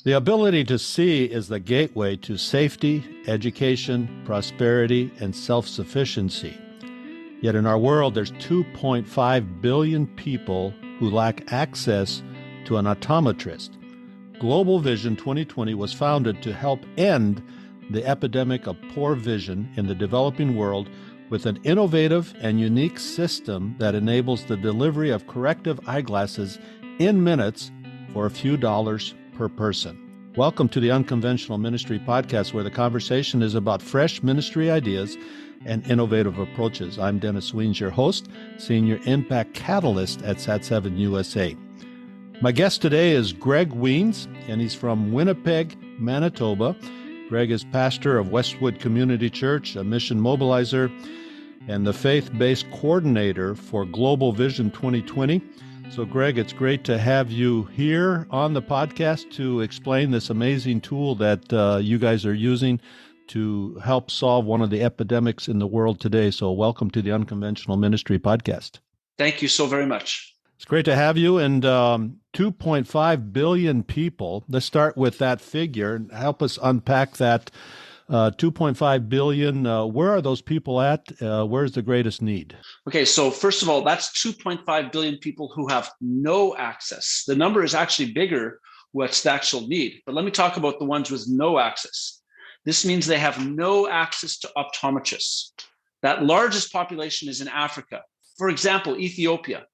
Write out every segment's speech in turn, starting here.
The ability to see is the gateway to safety, education, prosperity, and self-sufficiency. Yet in our world, there's 2.5 billion people who lack access to an optometrist. Global Vision 2020 was founded to help end the epidemic of poor vision in the developing world with an innovative and unique system that enables the delivery of corrective eyeglasses in minutes for a few dollars per person. Welcome to the Unconventional Ministry Podcast, where the conversation is about fresh ministry ideas and innovative approaches. I'm Dennis Wiens, your host, Senior Impact Catalyst at Sat7 USA. My guest today is Greg Wiens, and he's from Winnipeg, Manitoba. Greg is pastor of Westwood Community Church, a mission mobilizer, and the faith-based coordinator for Global Vision 2020. So, Greg, it's great to have you here on the podcast to explain this amazing tool that you guys are using to help solve one of the epidemics in the world today. So welcome to the Unconventional Ministry Podcast. Thank you so very much. It's great to have you. And 2.5 billion people, let's start with that figure and help us unpack that. 2.5 billion, where are those people at? Where's the greatest need? Okay, so first of all, that's 2.5 billion people who have no access. The number is actually bigger, what's the actual need. But let me talk about the ones with no access. This means they have no access to optometrists. That largest population is in Africa. For example, Ethiopia,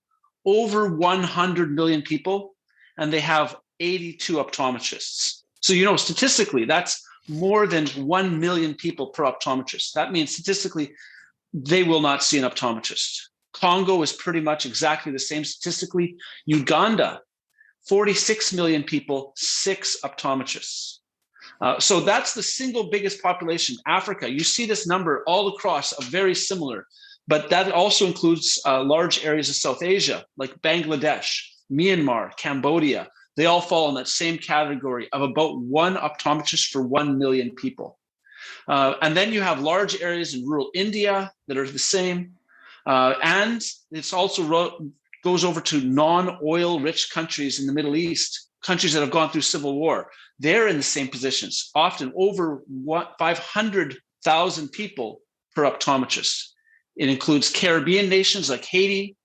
over 100 million people, and they have 82 optometrists. So, statistically, that's more than 1 million people per optometrist. That means statistically, they will not see an optometrist. Congo is pretty much exactly the same statistically. Uganda, 46 million people, 6 optometrists. So that's the single biggest population. Africa, you see this number all across, very similar, but that also includes large areas of South Asia, like Bangladesh, Myanmar, Cambodia. They all fall in that same category of about 1 optometrist for 1 million people. And then you have large areas in rural India that are the same. And it's also goes over to non-oil rich countries in the Middle East, countries that have gone through civil war. They're in the same positions, often over 500,000 people per optometrist. It includes Caribbean nations like Haiti,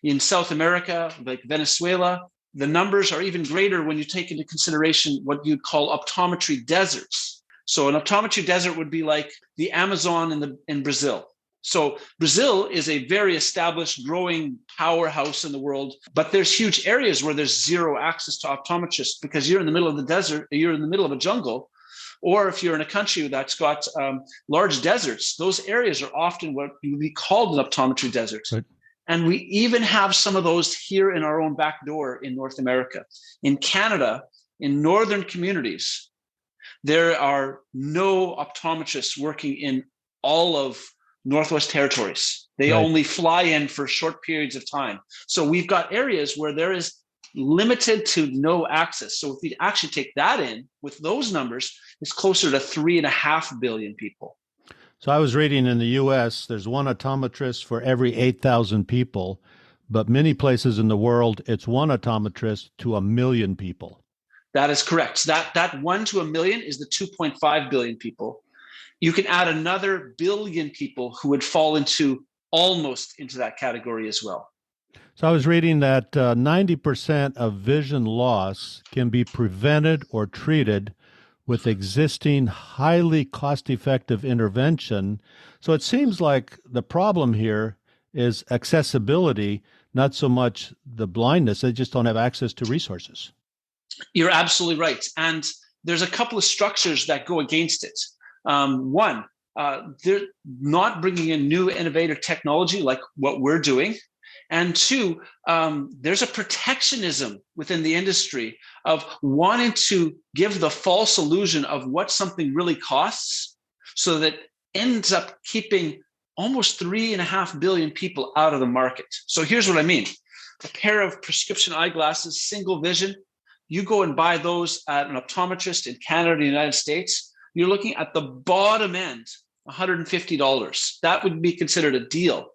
in South America, like Venezuela. The numbers are even greater when you take into consideration what you'd call optometry deserts. So an optometry desert would be like the Amazon in Brazil. So Brazil is a very established, growing powerhouse in the world, but there's huge areas where there's zero access to optometrists because you're in the middle of the desert, you're in the middle of a jungle, or if you're in a country that's got large deserts, those areas are often what would be called an optometry desert. Right. And we even have some of those here in our own back door in North America. In Canada, in northern communities, there are no optometrists working in all of Northwest Territories. They Right. only fly in for short periods of time. So we've got areas where there is limited to no access. So if we actually take that in with those numbers, it's closer to 3.5 billion people. So I was reading in the U.S., there's 1 optometrist for every 8,000 people, but many places in the world, it's 1 optometrist to 1 million people. That is correct. That 1 to 1 million is the 2.5 billion people. You can add another billion people who would fall almost into that category as well. So I was reading that 90% of vision loss can be prevented or treated with existing highly cost-effective intervention. So it seems like the problem here is accessibility, not so much the blindness. They just don't have access to resources. You're absolutely right. And there's a couple of structures that go against it. One, they're not bringing in new innovative technology like what we're doing. And 2, there's a protectionism within the industry of wanting to give the false illusion of what something really costs, so that ends up keeping almost 3.5 billion people out of the market. So here's what I mean. A pair of prescription eyeglasses, single vision, you go and buy those at an optometrist in Canada or the United States, you're looking at the bottom end, $150. That would be considered a deal.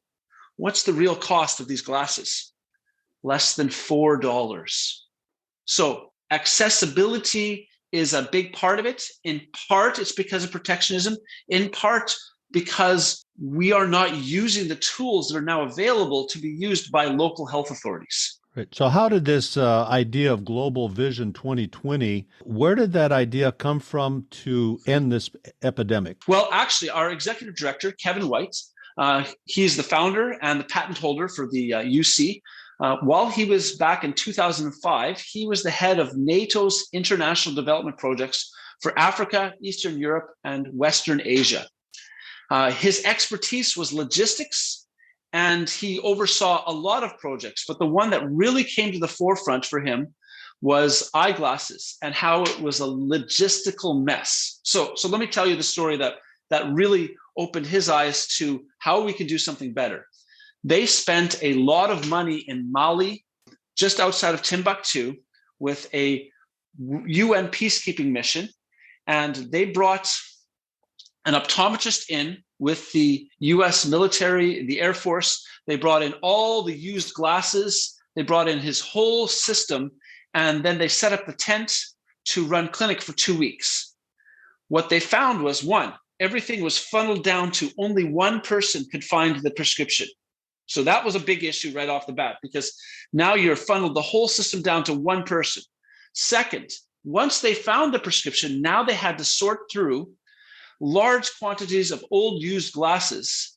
What's the real cost of these glasses? Less than $4. So accessibility is a big part of it. In part, it's because of protectionism. In part, because we are not using the tools that are now available to be used by local health authorities. Right. So how did this idea of Global Vision 2020, where did that idea come from to end this epidemic? Well, actually, our executive director, Kevin White, he's the founder and the patent holder for the UC. While he was back in 2005, he was the head of NATO's international development projects for Africa, Eastern Europe, and Western Asia. His expertise was logistics, and he oversaw a lot of projects, but the one that really came to the forefront for him was eyeglasses and how it was a logistical mess. So let me tell you the story that really opened his eyes to how we can do something better. They spent a lot of money in Mali, just outside of Timbuktu, with a UN peacekeeping mission, and they brought an optometrist in with the US military, the Air Force. They brought in all the used glasses. They brought in his whole system, and then they set up the tent to run clinic for 2 weeks. What they found was, one, everything was funneled down to only one person could find the prescription. So that was a big issue right off the bat, because now you're funneled the whole system down to one person. Second, once they found the prescription, now they had to sort through large quantities of old used glasses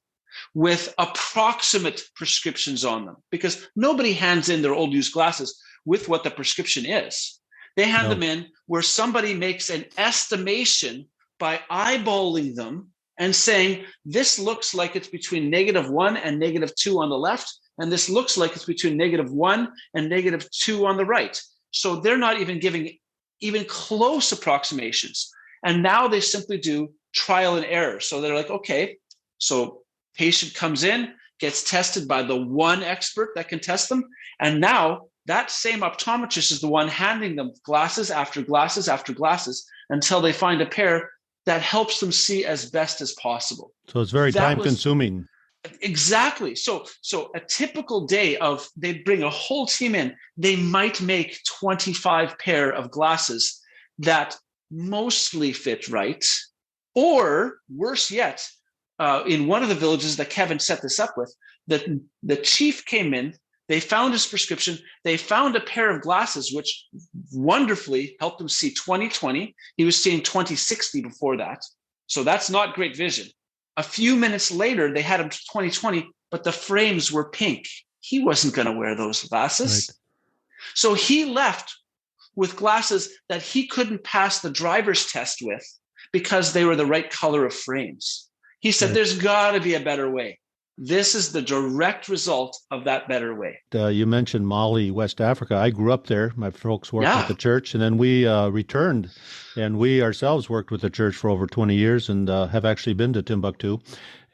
with approximate prescriptions on them, because nobody hands in their old used glasses with what the prescription is. They hand them in where somebody makes an estimation by eyeballing them and saying, this looks like it's between -1 and -2 on the left, and this looks like it's between -1 and -2 on the right. So they're not even giving even close approximations. And now they simply do trial and error. So they're like, okay, so patient comes in, gets tested by the one expert that can test them. And now that same optometrist is the one handing them glasses after glasses after glasses until they find a pair that helps them see as best as possible. So it's very time consuming. Exactly. So a typical day of, they bring a whole team in, they might make 25 pair of glasses that mostly fit right. Or worse yet, in one of the villages that Kevin set this up with, the chief came in, they found his prescription, they found a pair of glasses, which wonderfully helped him see 20/20. He was seeing 20/60 before that. So that's not great vision. A few minutes later, they had him 20/20, but the frames were pink. He wasn't going to wear those glasses. Right. So he left with glasses that he couldn't pass the driver's test with because they were the right color of frames. He said, there's got to be a better way. This is the direct result of that better way. You mentioned Mali, West Africa. I grew up there. My folks worked with the church, and then we returned, and we ourselves worked with the church for over 20 years and have actually been to Timbuktu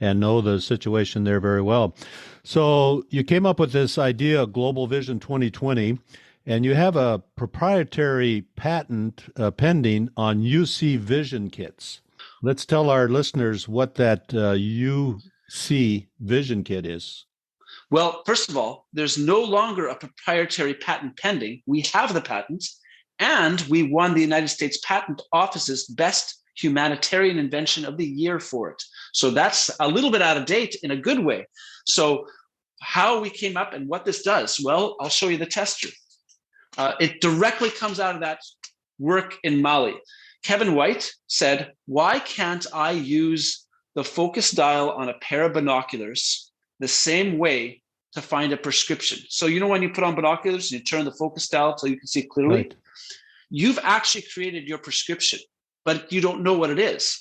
and know the situation there very well. So you came up with this idea, Global Vision 2020, and you have a proprietary patent pending on UC vision kits. Let's tell our listeners what that UC vision kit is. Well, first of all, there's no longer a proprietary patent pending. We have the patent, and we won the United States Patent Office's Best Humanitarian Invention of the Year for it. So that's a little bit out of date in a good way. So how we came up and what this does, well, I'll show you the tester. It directly comes out of that work in Mali. Kevin White said, why can't I use the focus dial on a pair of binoculars the same way to find a prescription? So you know when you put on binoculars and you turn the focus dial so you can see clearly? Right. You've actually created your prescription, but you don't know what it is.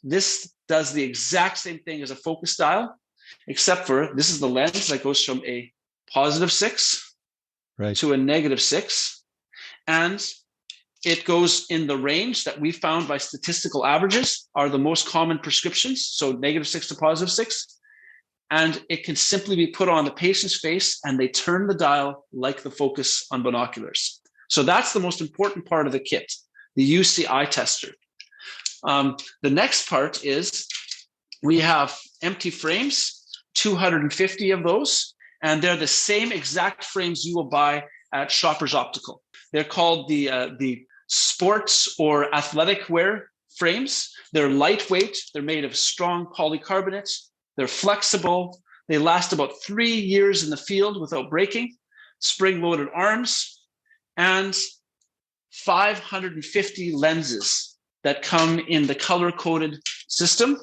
This does the exact same thing as a focus dial, except for this is the lens that goes from a +6 to a -6. And it goes in the range that we found by statistical averages are the most common prescriptions, so -6 to +6. And it can simply be put on the patient's face and they turn the dial like the focus on binoculars. So that's the most important part of the kit, the UC eye tester. The next part is we have empty frames, 250 of those, and they're the same exact frames you will buy at Shoppers Optical. They're called the sports or athletic wear frames. They're lightweight. They're made of strong polycarbonate. They're flexible. They last about 3 years in the field without breaking. Spring-loaded arms, and 550 lenses that come in the color-coded system.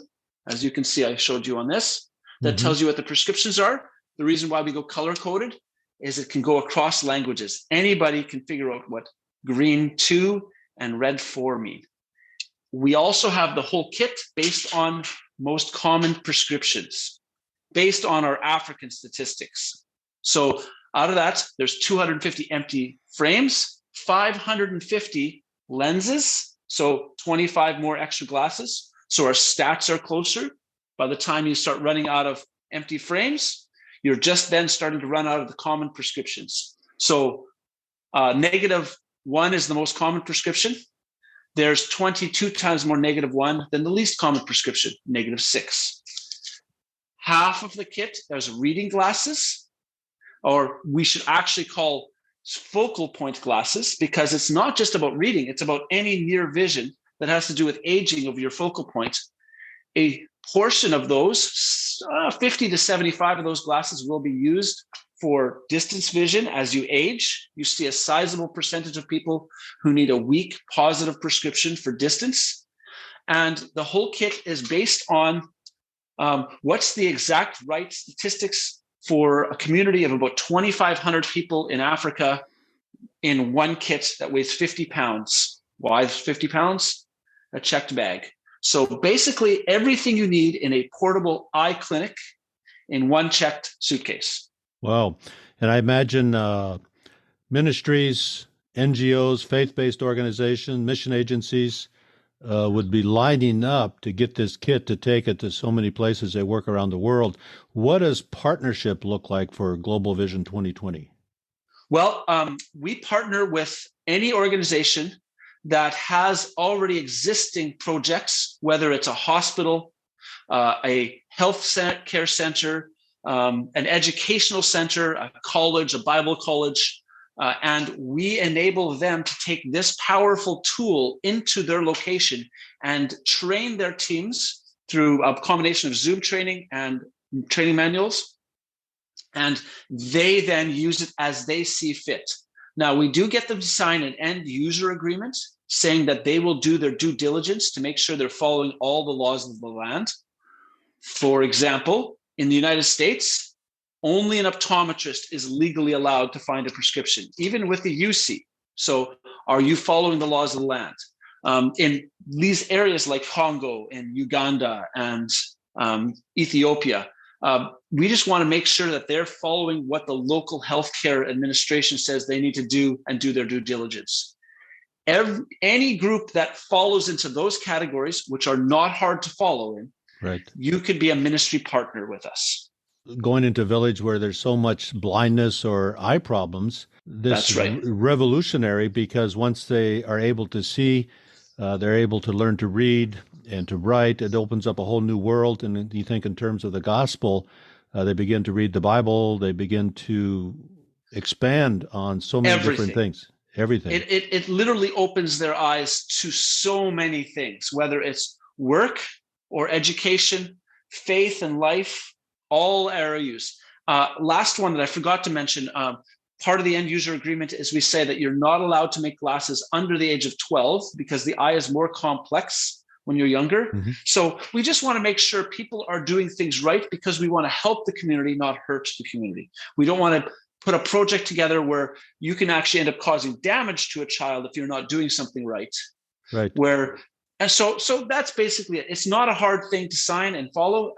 As you can see, I showed you on this. That tells you what the prescriptions are. The reason why we go color-coded is it can go across languages. Anybody can figure out what green 2 and red 4 mean. We also have the whole kit based on most common prescriptions, based on our African statistics. So out of that, there's 250 empty frames, 550 lenses, so 25 more extra glasses. So our stats are closer. By the time you start running out of empty frames, you're just then starting to run out of the common prescriptions. So -1 is the most common prescription. There's 22 times more -1 than the least common prescription, -6. Half of the kit, there's reading glasses, or we should actually call focal point glasses, because it's not just about reading, it's about any near vision that has to do with aging of your focal point. A portion of those, 50 to 75 of those glasses will be used for distance vision as you age. You see a sizable percentage of people who need a weak positive prescription for distance. And the whole kit is based on what's the exact right statistics for a community of about 2,500 people in Africa in one kit that weighs 50 pounds. Why 50 pounds? A checked bag. So basically everything you need in a portable eye clinic in one checked suitcase. Wow. And I imagine ministries, NGOs, faith-based organizations, mission agencies would be lining up to get this kit to take it to so many places they work around the world. What does partnership look like for Global Vision 2020? Well, we partner with any organization that has already existing projects, whether it's a hospital, a health care center, an educational center, a college, a Bible college, and we enable them to take this powerful tool into their location and train their teams through a combination of Zoom training and training manuals. And they then use it as they see fit. Now, we do get them to sign an end user agreement saying that they will do their due diligence to make sure they're following all the laws of the land. For example, in the United States, only an optometrist is legally allowed to find a prescription, even with the UC. So are you following the laws of the land? In these areas like Congo and Uganda and Ethiopia, we just want to make sure that they're following what the local healthcare administration says they need to do and do their due diligence. Any group that follows into those categories, which are not hard to follow in, right, you could be a ministry partner with us. Going into a village where there's so much blindness or eye problems, this That's right. is revolutionary, because once they are able to see, they're able to learn to read and to write. It opens up a whole new world. And you think in terms of the gospel, they begin to read the Bible, they begin to expand on so many different things. Everything. It literally opens their eyes to so many things, whether it's work or education, faith and life, all areas. Last one that I forgot to mention, part of the end user agreement is we say that you're not allowed to make glasses under the age of 12 because the eye is more complex when you're younger. Mm-hmm. So we just want to make sure people are doing things right because we want to help the community, not hurt the community. We don't want to put a project together where you can actually end up causing damage to a child if you're not doing something right. Right. So that's basically it. It's not a hard thing to sign and follow.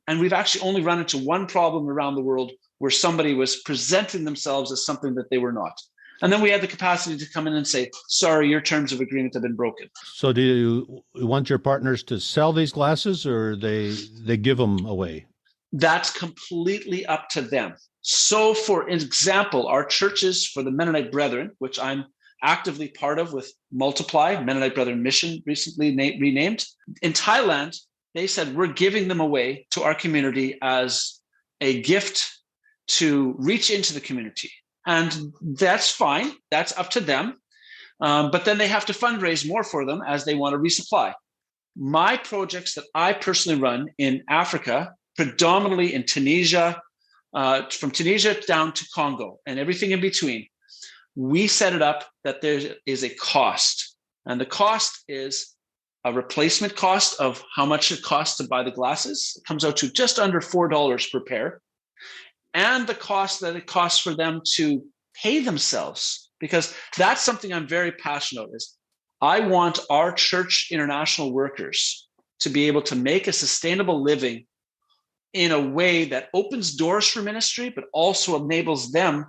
And we've actually only run into one problem around the world where somebody was presenting themselves as something that they were not. And then we had the capacity to come in and say, sorry, your terms of agreement have been broken. So do you want your partners to sell these glasses, or they give them away? That's completely up to them. So for example, our churches for the Mennonite Brethren, which I'm actively part of with Multiply, Mennonite Brethren Mission, recently renamed. In Thailand, they said, we're giving them away to our community as a gift to reach into the community. And that's fine. That's up to them. But then they have to fundraise more for them as they want to resupply. My projects that I personally run in Africa, predominantly in Tunisia, from Tunisia down to Congo and everything in between, we set it up that there is a cost. And the cost is a replacement cost of how much it costs to buy the glasses. It comes out to just under $4 per pair. And the cost that it costs for them to pay themselves, because that's something I'm very passionate about. Is I want our church international workers to be able to make a sustainable living in a way that opens doors for ministry, but also enables them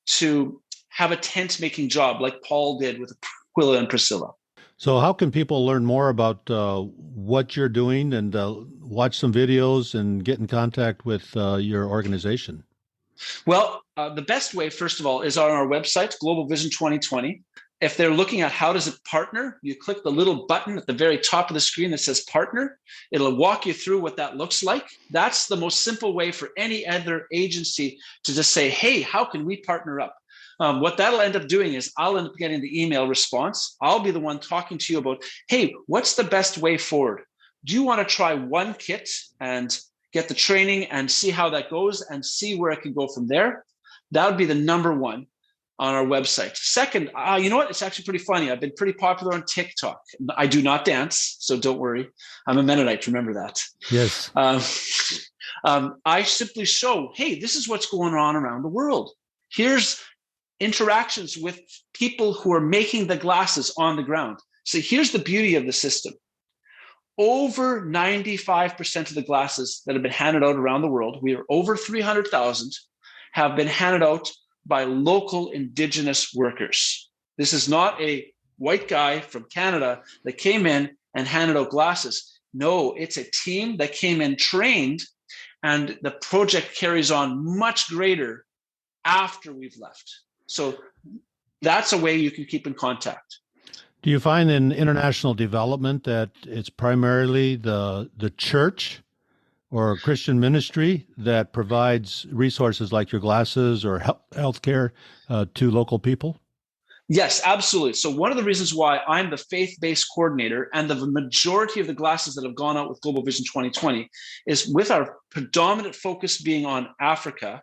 to have a tent-making job like Paul did with Aquila and Priscilla. So how can people learn more about what you're doing and watch some videos and get in contact with your organization? Well, the best way, first of all, is on our website, Global Vision 2020. If they're looking at how does it partner, you click the little button at the very top of the screen that says partner. It'll walk you through what that looks like. That's the most simple way for any other agency to just say, hey, how can we partner up? What that'll end up doing is I'll end up getting the email response. I'll be the one talking to you about, hey, what's the best way forward? Do you want to try one kit and get the training and see how that goes and see where it can go from there? That would be the number one on our website. Second, you know what? It's actually pretty funny. I've been pretty popular on TikTok. I do not dance, so don't worry. I'm a Mennonite, remember that. Yes. I simply show, hey, this is what's going on around the world. Here's interactions with people who are making the glasses on the ground. So here's the beauty of the system. Over 95% of the glasses that have been handed out around the world, we are over 300,000, have been handed out by local Indigenous workers. This is not a white guy from Canada that came in and handed out glasses. No, it's a team that came in trained, and the project carries on much greater after we've left. So that's a way you can keep in contact. Do you find in international development that it's primarily the church or Christian ministry that provides resources like your glasses or healthcare to local people? Yes, absolutely. So one of the reasons why I'm the faith-based coordinator and the majority of the glasses that have gone out with Global Vision 2020 is with our predominant focus being on Africa,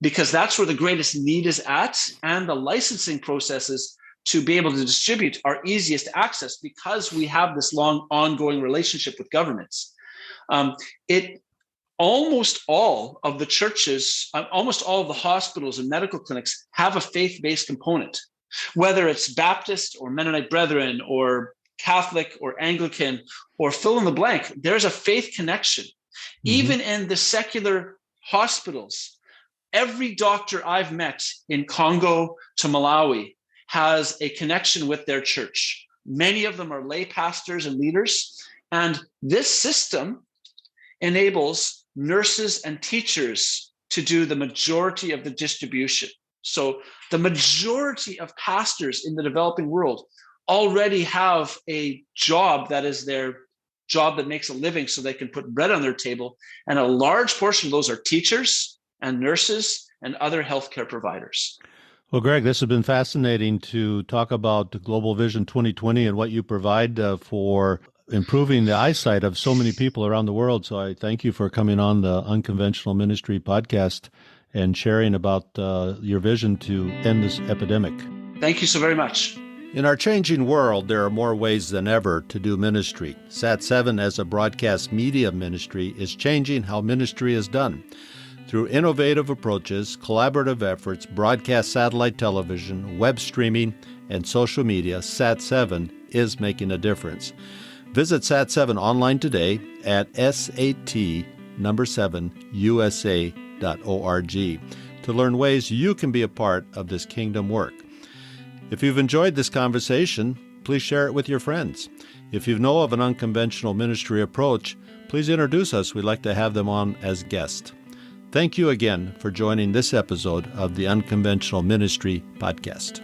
because that's where the greatest need is at, and the licensing processes to be able to distribute are easiest to access because we have this long ongoing relationship with governments. Almost all of the churches, almost all of the hospitals and medical clinics have a faith-based component, whether it's Baptist or Mennonite Brethren or Catholic or Anglican or fill in the blank, there's a faith connection. Mm-hmm. Even in the secular hospitals, every doctor I've met in Congo to Malawi has a connection with their church. Many of them are lay pastors and leaders. And this system enables nurses and teachers to do the majority of the distribution. So the majority of pastors in the developing world already have a job that is their job that makes a living so they can put bread on their table. And a large portion of those are teachers and nurses and other healthcare providers. Well, Greg, this has been fascinating to talk about Global Vision 2020 and what you provide for improving the eyesight of so many people around the world. So I thank you for coming on the Unconventional Ministry podcast and sharing about your vision to end this epidemic. Thank you so very much. In our changing world, there are more ways than ever to do ministry. Sat7 as a broadcast media ministry is changing how ministry is done. Through innovative approaches, collaborative efforts, broadcast satellite television, web streaming, and social media, Sat7 is making a difference. Visit Sat7 online today at sat7usa.org to learn ways you can be a part of this kingdom work. If you've enjoyed this conversation, please share it with your friends. If you know of an unconventional ministry approach, please introduce us. We'd like to have them on as guests. Thank you again for joining this episode of the Unconventional Ministry podcast.